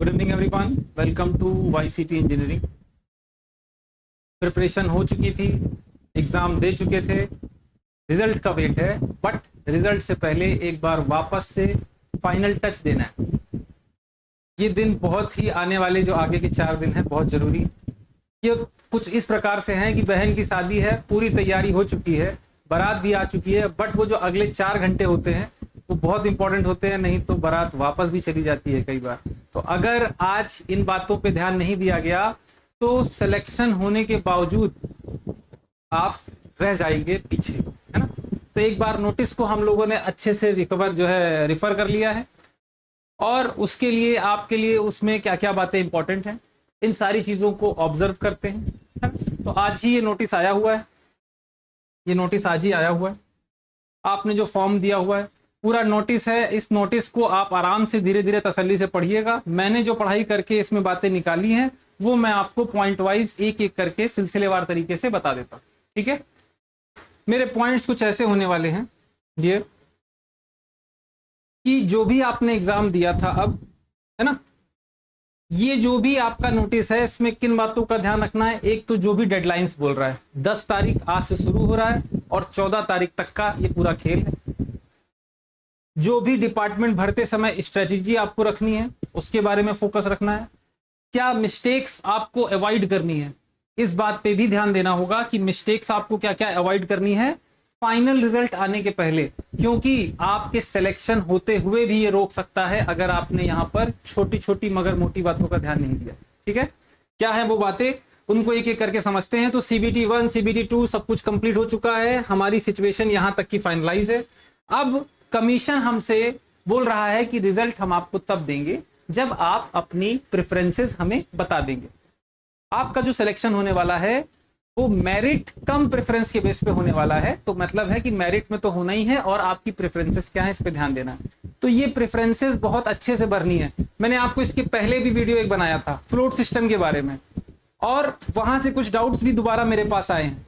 Good evening everyone, welcome to YCT engineering. Preparation हो चुकी थी, एग्जाम दे चुके थे, रिजल्ट का वेट है। बट रिजल्ट से पहले एक बार वापस से फाइनल टच देना है। ये दिन बहुत ही आने वाले जो आगे के 4 दिन है बहुत जरूरी। ये कुछ इस प्रकार से हैं कि बहन की शादी है, पूरी तैयारी हो चुकी है, बारात भी आ चुकी है, बट वो जो अगले 4 घंटे होते हैं वो बहुत इंपॉर्टेंट होते हैं, नहीं तो बारात वापस भी चली जाती है कई बार। तो अगर आज इन बातों पे ध्यान नहीं दिया गया तो सिलेक्शन होने के बावजूद आप रह जाएंगे पीछे, है ना। तो एक बार नोटिस को हम लोगों ने अच्छे से रिफर कर लिया है, और उसके लिए आपके लिए उसमें क्या क्या बातें इंपॉर्टेंट हैं इन सारी चीजों को ऑब्जर्व करते हैं, है? तो आज ही ये नोटिस आया हुआ है, ये नोटिस आज ही आया हुआ है। आपने जो फॉर्म दिया हुआ है पूरा नोटिस है। इस नोटिस को आप आराम से धीरे धीरे तसल्ली से पढ़िएगा। मैंने जो पढ़ाई करके इसमें बातें निकाली हैं वो मैं आपको पॉइंट वाइज एक एक करके सिलसिलेवार तरीके से बता देता हूं, ठीक है। मेरे पॉइंट्स कुछ ऐसे होने वाले हैं ये कि जो भी आपने एग्जाम दिया था अब, है ना, ये जो भी आपका नोटिस है इसमें किन बातों का ध्यान रखना है। एक तो जो भी डेडलाइंस बोल रहा है, 10 तारीख आज से शुरू हो रहा है और 14 तारीख तक का ये पूरा खेल है। जो भी डिपार्टमेंट भरते समय स्ट्रेटेजी आपको रखनी है उसके बारे में फोकस रखना है। क्या मिस्टेक्स आपको अवॉइड करनी है, इस बात पे भी ध्यान देना होगा कि मिस्टेक्स आपको क्या क्या अवॉइड करनी है फाइनल रिजल्ट आने के पहले, क्योंकि आपके सिलेक्शन होते हुए भी ये रोक सकता है अगर आपने यहां पर छोटी छोटी मगर मोटी बातों का ध्यान नहीं दिया, ठीक है। क्या है वो बातें, उनको एक एक करके समझते हैं। तो CBT 1 CBT 2 सब कुछ कंप्लीट हो चुका है, हमारी सिचुएशन यहां तक की फाइनलाइज है। अब कमीशन हमसे बोल रहा है कि रिजल्ट हम आपको तब देंगे जब आप अपनी प्रेफरेंसेस हमें बता देंगे। आपका जो सिलेक्शन होने वाला है वो मेरिट कम प्रेफरेंस के बेस पे होने वाला है, तो मतलब है कि मेरिट में तो होना ही है और आपकी प्रेफरेंसेस क्या है इस पे ध्यान देना है। तो ये प्रेफरेंसेस बहुत अच्छे से भरनी है। मैंने आपको इसके पहले भी वीडियो एक बनाया था फ्लोट सिस्टम के बारे में, और वहां से कुछ डाउट्स भी दोबारा मेरे पास आए हैं।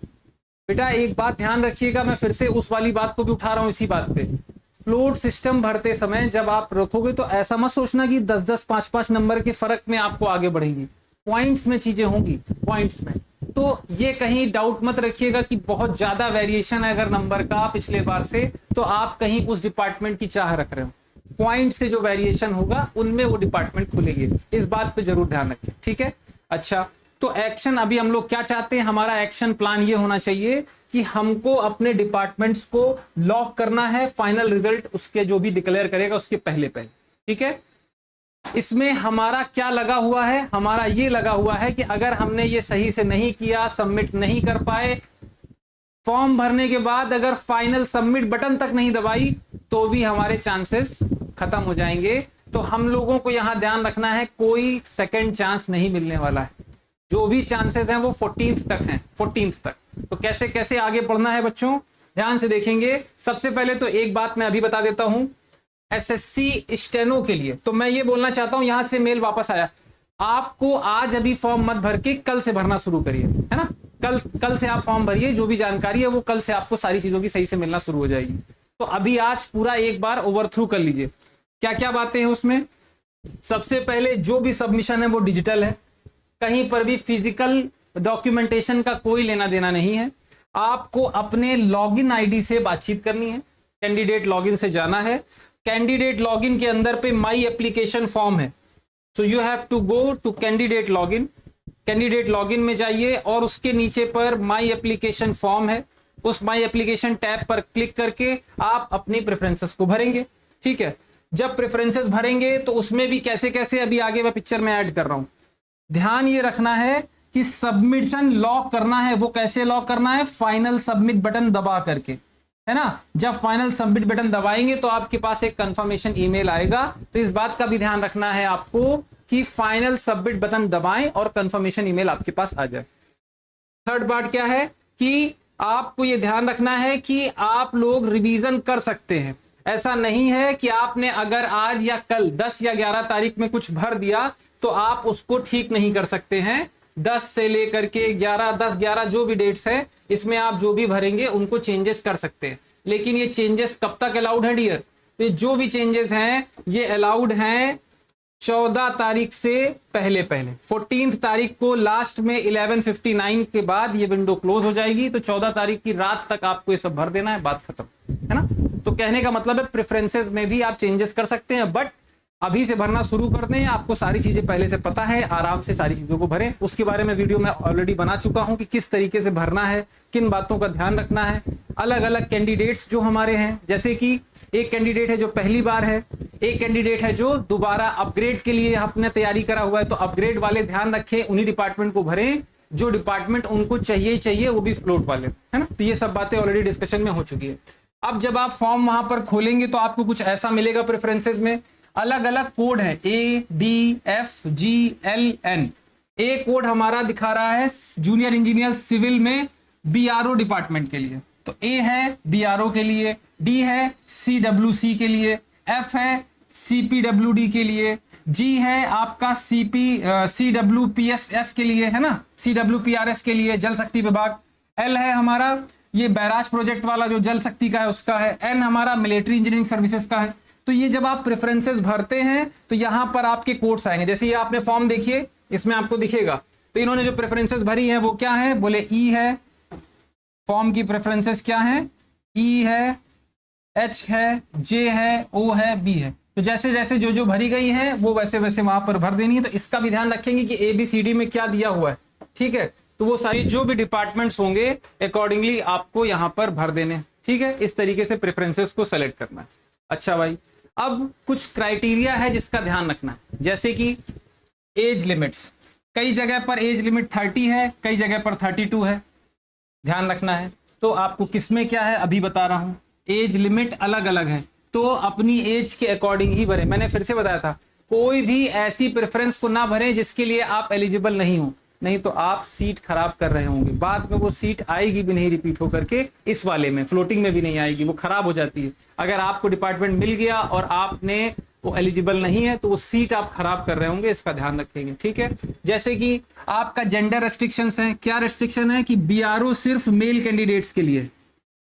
बेटा एक बात ध्यान रखिएगा, मैं फिर से उस वाली बात को भी उठा रहा हूं इसी बात पे। फ्लोट सिस्टम भरते समय जब आप रखोगे तो ऐसा मत सोचना कि 10-10 5-5 नंबर के फर्क में आपको आगे बढ़ेंगी। पॉइंट्स में चीजें होंगी, पॉइंट्स में। तो ये कहीं डाउट मत रखिएगा कि बहुत ज्यादा वेरिएशन है अगर नंबर का पिछले बार से, तो आप कहीं उस डिपार्टमेंट की चाह रख रहे हो। पॉइंट से जो वेरिएशन होगा उनमें वो डिपार्टमेंट खुलेगी, इस बात पे जरूर ध्यान रखें, ठीक है। अच्छा, तो एक्शन अभी हम लोग क्या चाहते हैं, हमारा एक्शन प्लान ये होना चाहिए कि हमको अपने डिपार्टमेंट्स को लॉक करना है फाइनल रिजल्ट उसके जो भी डिक्लेयर करेगा उसके पहले, ठीक है। इसमें हमारा क्या लगा हुआ है, हमारा ये लगा हुआ है कि अगर हमने ये सही से नहीं किया, सबमिट नहीं कर पाए, फॉर्म भरने के बाद अगर फाइनल सबमिट बटन तक नहीं दबाई तो भी हमारे चांसेस खत्म हो जाएंगे। तो हम लोगों को यहां ध्यान रखना है कोई सेकंड चांस नहीं मिलने वाला है। जो भी चांसेस हैं वो 14th तक हैं, 14th तक। तो कैसे कैसे आगे बढ़ना है बच्चों, ध्यान से देखेंगे। सबसे पहले तो एक बात मैं अभी बता देता हूं, SSC स्टेनो के लिए तो मैं ये बोलना चाहता हूं, यहां से मेल वापस आया, आपको आज अभी फॉर्म मत भर के कल से भरना शुरू करिए, है ना। कल से आप फॉर्म भरिए, जो भी जानकारी है वो कल से आपको सारी चीजों की सही से मिलना शुरू हो जाएगी। तो अभी आज पूरा एक बार ओवर थ्रू कर लीजिए, क्या क्या बातें हैं उसमें। सबसे पहले जो भी सबमिशन है वो डिजिटल है, कहीं पर भी फिजिकल डॉक्यूमेंटेशन का कोई लेना देना नहीं है। आपको अपने लॉगिन आईडी से बातचीत करनी है, कैंडिडेट लॉगिन से जाना है। कैंडिडेट लॉगिन के अंदर पे माई एप्लीकेशन फॉर्म है, so you have to go to candidate login. Candidate login में जाइए और उसके नीचे पर माई एप्लीकेशन फॉर्म है, उस माई एप्लीकेशन टैब पर क्लिक करके आप अपनी प्रेफरेंसेस को भरेंगे, ठीक है। जब प्रेफरेंसेस भरेंगे तो उसमें भी कैसे कैसे अभी आगे मैं पिक्चर में ऐड कर रहा हूं। ध्यान ये रखना है कि सबमिशन लॉक करना है, वो कैसे लॉक करना है, फाइनल सबमिट बटन दबा करके, है ना। जब फाइनल सबमिट बटन दबाएंगे तो आपके पास एक कंफर्मेशन ईमेल आएगा। तो इस बात का भी ध्यान रखना है आपको कि फाइनल सबमिट बटन दबाएं और कंफर्मेशन ईमेल आपके पास आ जाए। थर्ड पार्ट क्या है कि आपको यह ध्यान रखना है कि आप लोग रिवीजन कर सकते हैं। ऐसा नहीं है कि आपने अगर आज या कल 10 या 11 तारीख में कुछ भर दिया तो आप उसको ठीक नहीं कर सकते हैं। 10 से लेकर के 11, 10, 11 जो भी डेट्स है इसमें आप जो भी भरेंगे उनको चेंजेस कर सकते हैं, लेकिन ये चेंजेस कब तक अलाउड है डियर, तो जो भी चेंजेस हैं ये अलाउड हैं 14 तारीख से पहले 14 तारीख को लास्ट में 11:59 के बाद ये विंडो क्लोज हो जाएगी। तो 14 तारीख की रात तक आपको ये सब भर देना है, बात खत्म, है ना। तो कहने का मतलब है प्रेफरेंसेस में भी आप चेंजेस कर सकते हैं, बट अभी से भरना शुरू कर दें। आपको सारी चीजें पहले से पता है, आराम से सारी चीजों को भरें। उसके बारे में वीडियो मैं ऑलरेडी बना चुका हूं कि किस तरीके से भरना है, किन बातों का ध्यान रखना है। अलग अलग कैंडिडेट्स जो हमारे हैं, जैसे कि एक कैंडिडेट है जो पहली बार है, एक कैंडिडेट है जो दोबारा अपग्रेड के लिए अपने तैयारी करा हुआ है। तो अपग्रेड वाले ध्यान रखें, उन्हीं डिपार्टमेंट को भरें जो डिपार्टमेंट उनको चाहिए, वो भी फ्लोट वाले, है ना। तो ये सब बातें ऑलरेडी डिस्कशन में हो चुकी है। अब जब आप फॉर्म वहां पर खोलेंगे तो आपको कुछ ऐसा मिलेगा, प्रेफरेंसेस में अलग अलग कोड है, ADFGLN। ए कोड हमारा दिखा रहा है जूनियर इंजीनियर सिविल में BRO डिपार्टमेंट के लिए, तो ए है BRO के लिए, डी है CWC के लिए, F है CPWD के लिए, G है आपका CWPSS के लिए, है ना, CWPRS के लिए जल शक्ति विभाग, L है हमारा ये बैराज प्रोजेक्ट वाला जो जल शक्ति का है उसका है, N हमारा मिलिट्री इंजीनियरिंग सर्विसेज का है। तो ये जब आप प्रेफरेंसेस भरते हैं तो यहां पर आपके कोड्स आएंगे। जैसे ये आपने फॉर्म देखिए, इसमें आपको दिखेगा। तो इन्होंने जो प्रेफरेंसेस भरी हैं वो क्या है, बोले ई है, फॉर्म की प्रेफरेंसेस क्या है, ई है, एच है, जे है, ओ है, बी है। तो जैसे जैसे जो जो भरी गई है वो वैसे वैसे वहां पर भर देनी है। तो इसका भी ध्यान रखेंगे कि ABCD में क्या दिया हुआ है, ठीक है। तो वो सारी जो भी डिपार्टमेंट्स होंगे अकॉर्डिंगली आपको यहां पर भर देने, ठीक है। इस तरीके से प्रेफरेंसेस को सेलेक्ट करना है। अच्छा भाई, अब कुछ क्राइटेरिया है जिसका ध्यान रखना है, जैसे कि एज लिमिट्स। कई जगह पर एज लिमिट 30 है, कई जगह पर 32 है, ध्यान रखना है। तो आपको किसमें क्या है अभी बता रहा हूं। एज लिमिट अलग अलग है, तो अपनी एज के अकॉर्डिंग ही भरें। मैंने फिर से बताया था, कोई भी ऐसी प्रेफरेंस को ना भरें जिसके लिए आप एलिजिबल नहीं हो, नहीं तो आप सीट खराब कर रहे होंगे। बाद में वो सीट आएगी भी नहीं रिपीट होकर के, इस वाले में फ्लोटिंग में भी नहीं आएगी, वो खराब हो जाती है। अगर आपको डिपार्टमेंट मिल गया और आपने वो एलिजिबल नहीं है तो वो सीट आप खराब कर रहे होंगे, इसका ध्यान रखेंगे, ठीक है। जैसे कि आपका जेंडर रेस्ट्रिक्शंस है, क्या रेस्ट्रिक्शन है कि BRO सिर्फ मेल कैंडिडेट्स के लिए,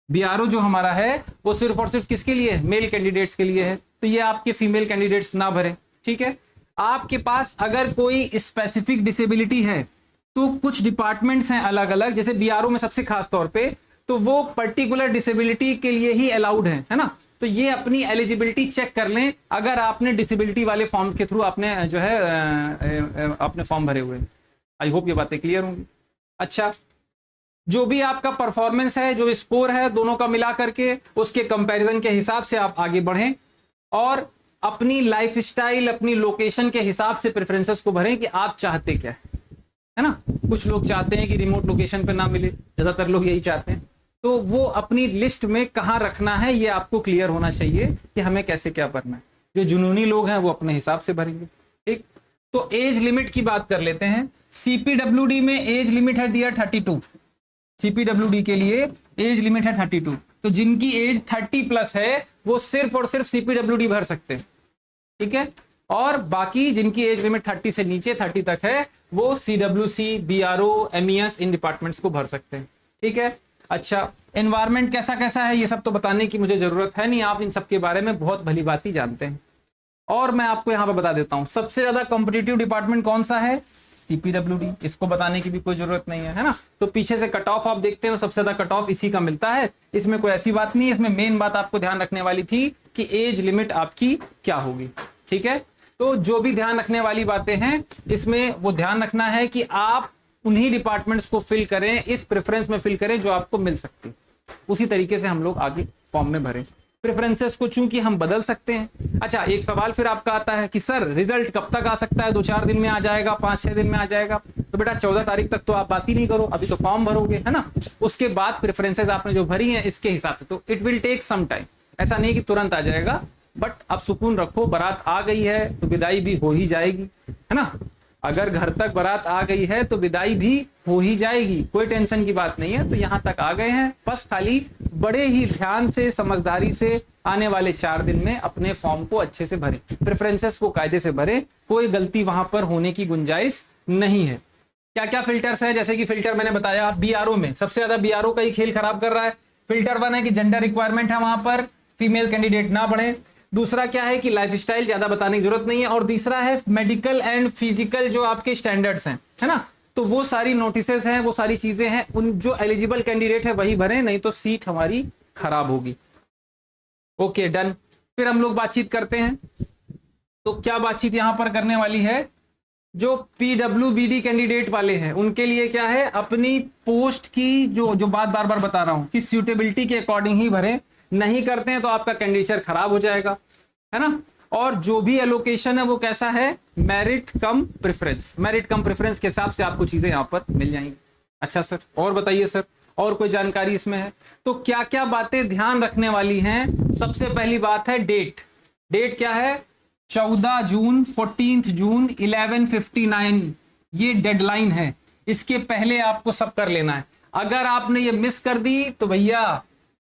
BRO जो हमारा है वो सिर्फ और सिर्फ किसके लिए, मेल कैंडिडेट्स के लिए है। तो ये आपके फीमेल कैंडिडेट्स ना भरें, ठीक है। आपके पास अगर कोई स्पेसिफिक डिसेबिलिटी है तो कुछ डिपार्टमेंट्स हैं अलग अलग, जैसे BRO में सबसे खास तौर पे, तो वो पर्टिकुलर डिसेबिलिटी के लिए ही अलाउड है ना। तो ये अपनी एलिजिबिलिटी चेक कर लें अगर आपने डिसेबिलिटी वाले फॉर्म के थ्रू आपने जो है अपने फॉर्म भरे हुए। आई होप ये बातें क्लियर होंगी। अच्छा, जो भी आपका परफॉर्मेंस है, जो स्कोर है, दोनों का मिला करके उसके कंपैरिजन के हिसाब से आप आगे बढ़ें और अपनी लाइफस्टाइल, अपनी लोकेशन के हिसाब से प्रेफरेंसेस को भरें कि आप चाहते क्या है ना। कुछ लोग चाहते हैं कि रिमोट लोकेशन पे ना मिले, ज्यादातर लोग यही चाहते हैं। तो वो अपनी लिस्ट में कहां रखना है ये आपको क्लियर होना चाहिए कि हमें कैसे क्या भरना है। जो जुनूनी लोग हैं वो अपने हिसाब से भरेंगे, ठीक। तो एज लिमिट की बात कर लेते हैं। CPWD में एज लिमिट है दिया 32, CPWD के लिए एज लिमिट है 32। तो जिनकी एज 30+ है वो सिर्फ और सिर्फ CPWD भर सकते हैं, ठीक है। और बाकी जिनकी एज लिमिट 30 से नीचे 30 तक है वो CWC, BRO, MES इन डिपार्टमेंट्स को भर सकते हैं, ठीक है। अच्छा, एनवायरमेंट कैसा कैसा है ये सब तो बताने की मुझे जरूरत है नहीं, आप इन सब के बारे में बहुत भली बात ही जानते हैं। और मैं आपको यहां पर बता देता हूं सबसे ज्यादा कॉम्पिटिटिव डिपार्टमेंट कौन सा है, CPWD। इसको बताने की भी कोई जरूरत नहीं है ना। तो पीछे से कट ऑफ आप देखते हैं तो सबसे ज्यादा कट ऑफ इसी का मिलता है, इसमें कोई ऐसी बात नहीं है। इसमें मेन बात आपको ध्यान रखने वाली थी कि एज लिमिट आपकी क्या होगी, ठीक है। तो जो भी ध्यान रखने वाली बातें हैं इसमें वो ध्यान रखना है कि आप उन्हीं डिपार्टमेंट्स को फिल करें, इस प्रेफरेंस में फिल करें जो आपको मिल सकती, उसी तरीके से हम लोग आगे फॉर्म में भरें। प्रेफरेंसेस को चूंकि हम बदल सकते हैं। अच्छा, एक सवाल फिर आपका आता है कि सर रिजल्ट कब तक आ सकता है, 2-4 दिन में आ जाएगा, 5-6 दिन में आ जाएगा। तो बेटा 14 तारीख तक तो आप बात ही नहीं करो, अभी तो फॉर्म भरोगे, है ना। उसके बाद प्रेफरेंसेस आपने जो भरी हैं इसके हिसाब से, तो it will take some time. ऐसा नहीं कि तुरंत आ जाएगा, बट अब सुकून रखो, बारात आ गई है तो विदाई भी हो ही जाएगी, है ना। अगर घर तक बारात आ गई है तो विदाई भी हो ही जाएगी, कोई टेंशन की बात नहीं है। तो यहां तक आ गए हैं, बस खाली बड़े ही ध्यान से, समझदारी से आने वाले 4 दिन में अपने फॉर्म को अच्छे से भरें, प्रेफरेंसेस को कायदे से भरें, कोई गलती वहां पर होने की गुंजाइश नहीं है। क्या क्या फिल्टर्स है, जैसे कि फिल्टर मैंने बताया BRO में सबसे ज्यादा BRO का ही खेल खराब कर रहा है। फिल्टर 1 है कि जेंडर रिक्वायरमेंट है, वहां पर फीमेल कैंडिडेट ना बढ़े। दूसरा क्या है कि लाइफस्टाइल ज्यादा बताने की जरूरत नहीं है, और तीसरा है मेडिकल एंड फिजिकल जो आपके स्टैंडर्ड्स हैं, है ना, तो वो सारी नोटिसेस हैं, वो सारी चीजें हैं, उन जो एलिजिबल कैंडिडेट है वही भरें, नहीं तो सीट हमारी खराब होगी। Okay done. फिर हम लोग बातचीत करते हैं। तो क्या बातचीत यहां पर करने वाली है, जो पीडब्ल्यूबीडी कैंडिडेट वाले हैं उनके लिए क्या है, अपनी पोस्ट की जो बात बार बार बता रहा हूं कि सूटेबिलिटी के अकॉर्डिंग ही भरें, नहीं करते हैं तो आपका कैंडिडेचर खराब हो जाएगा, है ना। और जो भी एलोकेशन है वो कैसा है, मेरिट कम प्रेफरेंस, मेरिट कम प्रेफरेंस के हिसाब से आपको चीजें यहां पर मिल जाएंगी। अच्छा सर, और बताइए सर, और कोई जानकारी इसमें है? तो क्या क्या बातें ध्यान रखने वाली हैं? सबसे पहली बात है डेट। डेट क्या है, 14 जून, 14 जून 11:59, ये डेडलाइन है। इसके पहले आपको सब कर लेना है। अगर आपने ये मिस कर दी तो भैया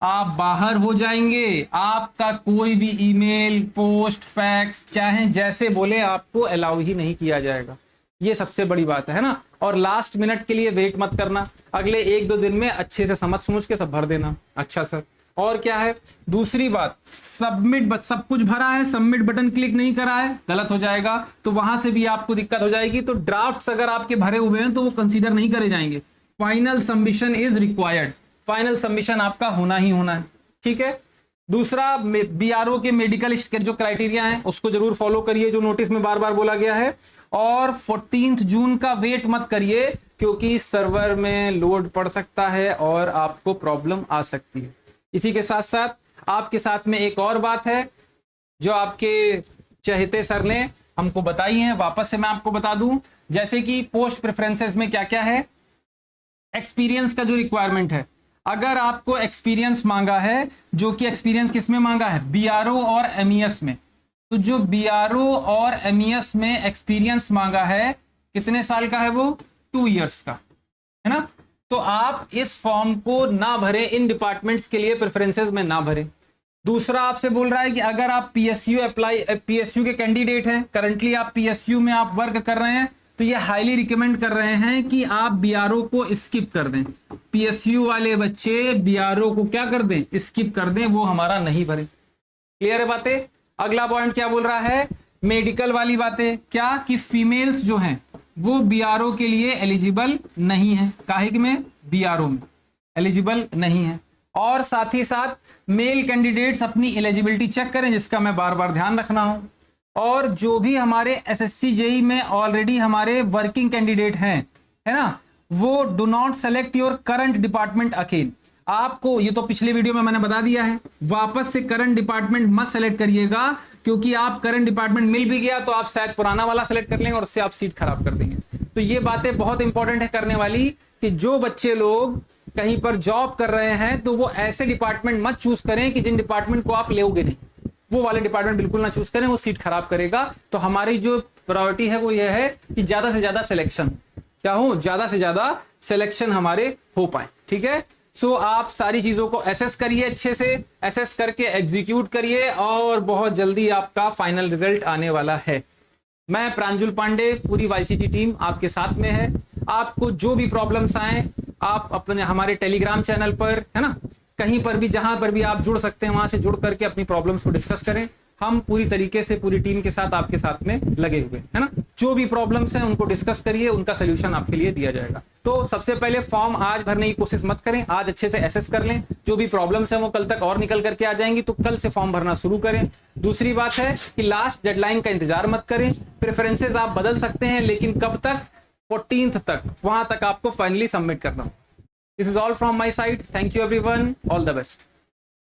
आप बाहर हो जाएंगे, आपका कोई भी ईमेल, पोस्ट, फैक्स, चाहे जैसे बोले आपको अलाउ ही नहीं किया जाएगा। ये सबसे बड़ी बात है ना। और लास्ट मिनट के लिए वेट मत करना, अगले 1-2 दिन में अच्छे से समझ के सब भर देना। अच्छा सर, और क्या है? दूसरी बात, सबमिट, सब कुछ भरा है, सबमिट बटन क्लिक नहीं करा है, गलत हो जाएगा, तो वहां से भी आपको दिक्कत हो जाएगी। तो ड्राफ्ट्स अगर आपके भरे हुए हैं तो वो कंसीडर नहीं करे जाएंगे। Final submission is required, final submission आपका होना ही होना है, ठीक है। दूसरा, बीआरओ के मेडिकल जो क्राइटेरिया है उसको जरूर फॉलो करिए, जो नोटिस में बार बार बोला गया है। और 14 जून का वेट मत करिए, क्योंकि सर्वर में लोड पड़ सकता है और आपको प्रॉब्लम आ सकती है। इसी के साथ साथ आपके साथ में एक और बात है जो आपके चहेते सर ने हमको बताई है, वापस से मैं आपको बता दूं। जैसे कि पोस्ट प्रेफरेंसेस में क्या क्या है, एक्सपीरियंस का जो रिक्वायरमेंट है, अगर आपको एक्सपीरियंस मांगा है, जो कि एक्सपीरियंस किसमें मांगा है, बीआरओ और एमईएस में, तो जो बीआरओ और एमईएस में एक्सपीरियंस मांगा है, कितने साल का है वो, 2 इयर्स का, है ना। तो आप इस फॉर्म को ना भरें, इन डिपार्टमेंट्स के लिए प्रेफरेंसेस में ना भरें। दूसरा आपसे बोल रहा है कि अगर आप पीएसयू के कैंडिडेट हैं, करंटली आप पीएसयू में आप वर्क कर रहे हैं, तो ये हाईली रिकमेंड कर रहे हैं कि आप बीआरओ को स्किप कर दें। पीएसयू वाले बच्चे बीआरओ को क्या कर दें, स्किप कर दें, वो हमारा नहीं भरे। क्लियर है बातें? अगला पॉइंट क्या बोल रहा है, मेडिकल वाली बातें, क्या कि फीमेल्स जो हैं वो बीआरओ के लिए एलिजिबल नहीं है। काहे में, बीआरओ में एलिजिबल नहीं है। और साथ ही साथ मेल कैंडिडेट्स अपनी एलिजिबिलिटी चेक करें, जिसका मैं बार बार ध्यान रखना हूं। और जो भी हमारे एसएससी जेई में ऑलरेडी हमारे वर्किंग कैंडिडेट हैं, है ना, वो do not select your current department again. आपको ये तो पिछले वीडियो में मैंने बता दिया है, वापस से करंट डिपार्टमेंट मत सेलेक्ट करिएगा, क्योंकि आप करंट डिपार्टमेंट मिल भी गया तो आप शायद पुराना वाला सेलेक्ट कर लेंगे और उससे आप सीट खराब कर देंगे। तो ये बातें बहुत इंपॉर्टेंट है करने वाली, कि जो बच्चे लोग कहीं पर जॉब कर रहे हैं तो वो ऐसे डिपार्टमेंट मत चूज करें कि जिन डिपार्टमेंट को आप लेओगे नहीं, वो वाले डिपार्टमेंट बिल्कुल ना चूज करें, वो सीट खराब करेगा। तो हमारी जो प्रायोरिटी है वो ये है कि ज्यादा से ज्यादा सिलेक्शन, क्या हो, ज्यादा से ज्यादा सिलेक्शन हमारे हो पाए, ठीक है। सो आप सारी चीजों को एसेस करिए, अच्छे से एसेस करके एग्जीक्यूट करिए, और बहुत जल्दी आपका फाइनल रिजल्ट आने वाला है। मैं प्रांजुल पांडे, पूरी वाईसीटी टीम आपके साथ में है। आपको जो भी प्रॉब्लम्स आए, आप अपने हमारे टेलीग्राम चैनल पर, है ना, कहीं पर भी जहां पर भी आप जुड़ सकते हैं, वहां से जुड़ करके अपनी प्रॉब्लम्स को डिस्कस करें। हम पूरी तरीके से पूरी टीम के साथ आपके साथ में लगे हुए हैं, है ना। जो भी प्रॉब्लम्स हैं उनको डिस्कस करिए, उनका सोल्यूशन आपके लिए दिया जाएगा। तो सबसे पहले फॉर्म आज भरने की कोशिश मत करें, आज अच्छे से एसेस कर लें। जो भी प्रॉब्लम्स हैं वो कल तक और निकल करके आ जाएंगी, तो कल से फॉर्म भरना शुरू करें। दूसरी बात है कि लास्ट डेडलाइन का इंतजार मत करें। प्रेफरेंसेस आप बदल सकते हैं, लेकिन कब तक, 14th तक, वहां तक आपको फाइनली सबमिट करना हो। This is all from my side. Thank you everyone, all the best.